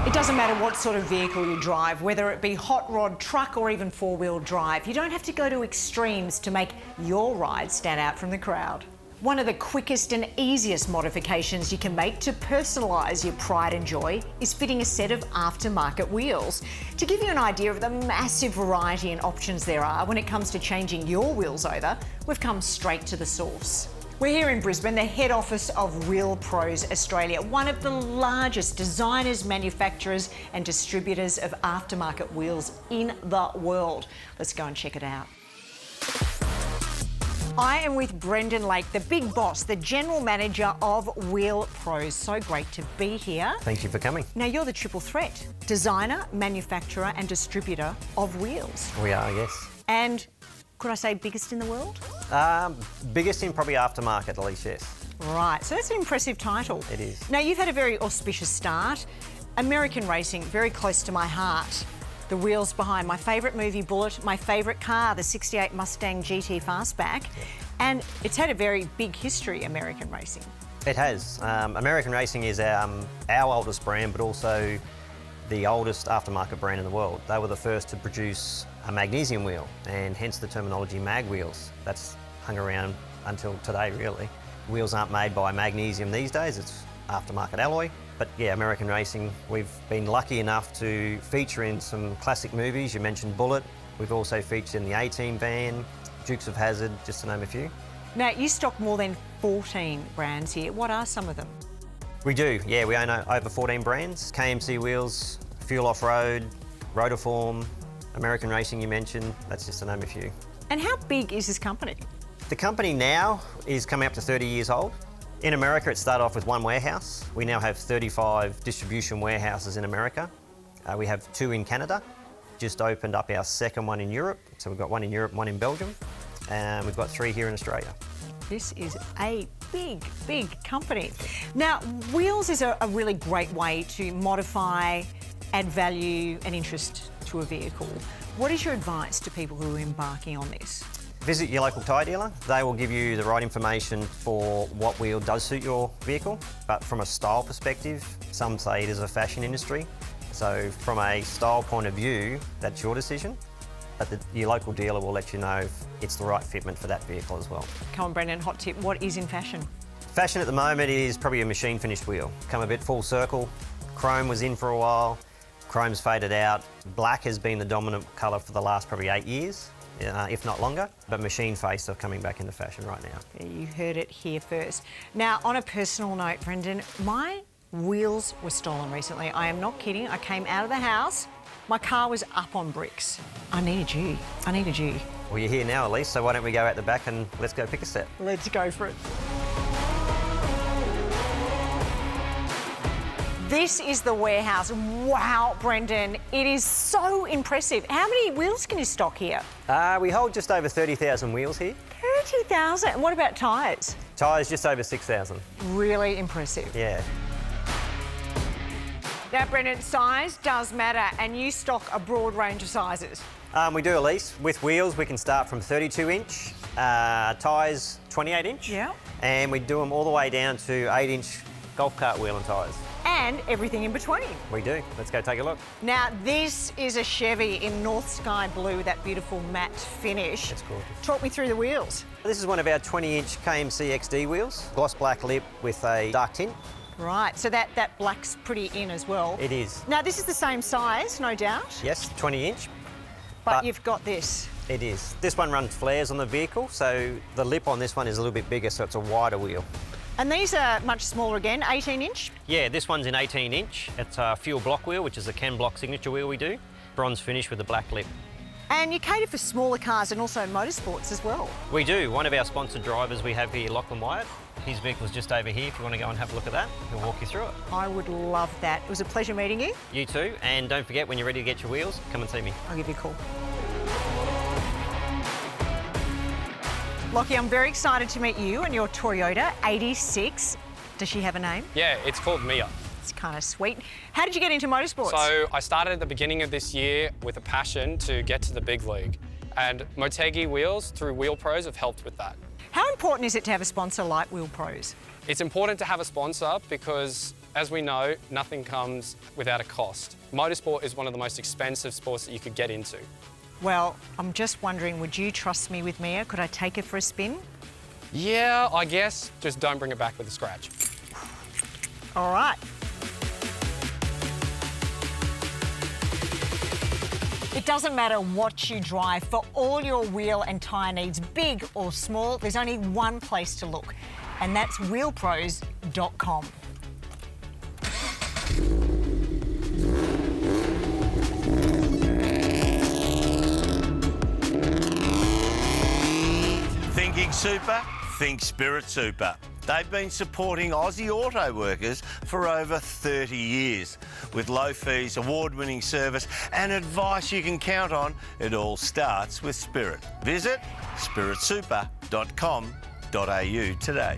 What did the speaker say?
It doesn't matter what sort of vehicle you drive, whether it be hot rod, truck or even four-wheel drive. You don't have to go to extremes to make your ride stand out from the crowd. One of the quickest and easiest modifications you can make to personalise your pride and joy is fitting a set of aftermarket wheels. To give you an idea of the massive variety and options there are when it comes to changing your wheels over, we've come straight to the source. We're here in Brisbane, the head office of Wheel Pros Australia, one of the largest designers, manufacturers and distributors of aftermarket wheels in the world. Let's go and check it out. I am with Brendan Lake, the big boss, the general manager of Wheel Pros. So great to be here. Thank you for coming. Now, you're the triple threat, designer, manufacturer and distributor of wheels. We are, yes. And could I say biggest in the world? Biggest in probably aftermarket, Elise, yes. Right, so that's an impressive title. It is. Now, you've had a very auspicious start. American racing, very close to my heart. The wheels behind my favourite movie, Bullet, my favourite car, the 68 Mustang GT Fastback. Yep. And it's had a very big history, American racing. It has. American racing is our oldest brand, but also the oldest aftermarket brand in the world. They were the first to produce a magnesium wheel, and hence the terminology mag wheels. That's hung around until today, really. Wheels aren't made by magnesium these days, it's aftermarket alloy. But yeah, American racing, we've been lucky enough to feature in some classic movies. You mentioned Bullet. We've also featured in the A-Team van, Dukes of Hazzard, just to name a few. Now, you stock more than 14 brands here. What are some of them? We do, yeah. We own over 14 brands. KMC Wheels, Fuel Off-Road, Rotiform, American Racing you mentioned, that's just to name a few. And how big is this company? The company now is coming up to 30 years old. In America, it started off with one warehouse. We now have 35 distribution warehouses in America. We have 2 in Canada. Just opened up our second one in Europe. So we've got 1 in Europe, 1 in Belgium. And we've got 3 here in Australia. This is a big, big company. Now, wheels is a really great way to modify, add value and interest to a vehicle. What is your advice to people who are embarking on this? Visit your local tyre dealer. They will give you the right information for what wheel does suit your vehicle. But from a style perspective, some say it is a fashion industry. So from a style point of view, that's your decision. But your local dealer will let you know if it's the right fitment for that vehicle as well. Come on, Brendan, hot tip, what is in fashion? Fashion at the moment is probably a machine finished wheel. Come a bit full circle. Chrome was in for a while. Chrome's faded out. Black has been the dominant colour for the last probably 8 years. If not longer, but machine face are coming back into fashion right now. Yeah, you heard it here first. Now, on a personal note, Brendan, my wheels were stolen recently. I am not kidding. I came out of the house, my car was up on bricks. I needed you. Well, you're here now, Elise, so why don't we go out the back and let's go pick a set. Let's go for it. This is the warehouse. Wow, Brendan, it is so impressive. How many wheels can you stock here? We hold just over 30,000 wheels here. 30,000? And what about tyres? Tyres just over 6,000. Really impressive. Yeah. Now, Brendan, size does matter, and you stock a broad range of sizes. We do, Elise. With wheels, we can start from 32-inch, tyres 28-inch. Yeah. And we do them all the way down to 8-inch golf cart wheel and tyres. And everything in between. We do. Let's go take a look. Now, this is a Chevy in North Sky Blue with that beautiful matte finish. That's gorgeous. Talk me through the wheels. This is one of our 20-inch KMC XD wheels. Gloss black lip with a dark tint. Right, so that black's pretty in as well. It is. Now, this is the same size, no doubt. Yes, 20-inch. But you've got this. It is. This one runs flares on the vehicle, so the lip on this one is a little bit bigger, so it's a wider wheel. And these are much smaller again, 18-inch? Yeah, this one's in 18-inch. It's a fuel block wheel, which is a Ken Block signature wheel we do. Bronze finish with a black lip. And you cater for smaller cars and also motorsports as well. We do. One of our sponsored drivers we have here, Lachlan Wyatt. His vehicle's just over here. If you want to go and have a look at that, he'll walk you through it. I would love that. It was a pleasure meeting you. You too. And don't forget, when you're ready to get your wheels, come and see me. I'll give you a call. Lockie, I'm very excited to meet you and your Toyota 86. Does she have a name? Yeah, it's called Mia. It's kind of sweet. How did you get into motorsports? So I started at the beginning of this year with a passion to get to the big league. And Motegi Wheels through Wheel Pros have helped with that. How important is it to have a sponsor like Wheel Pros? It's important to have a sponsor because As we know, nothing comes without a cost. Motorsport is one of the most expensive sports that you could get into. Well, I'm just wondering, would you trust me with Mia? Could I take it for a spin? Yeah, I guess. Just don't bring it back with a scratch. All right. It doesn't matter what you drive, for all your wheel and tyre needs, big or small, there's only one place to look, and that's wheelpros.com. Thinking super? Think Spirit Super. They've been supporting Aussie auto workers for over 30 years. With low fees, award-winning service and advice you can count on, it all starts with Spirit. Visit spiritsuper.com.au today.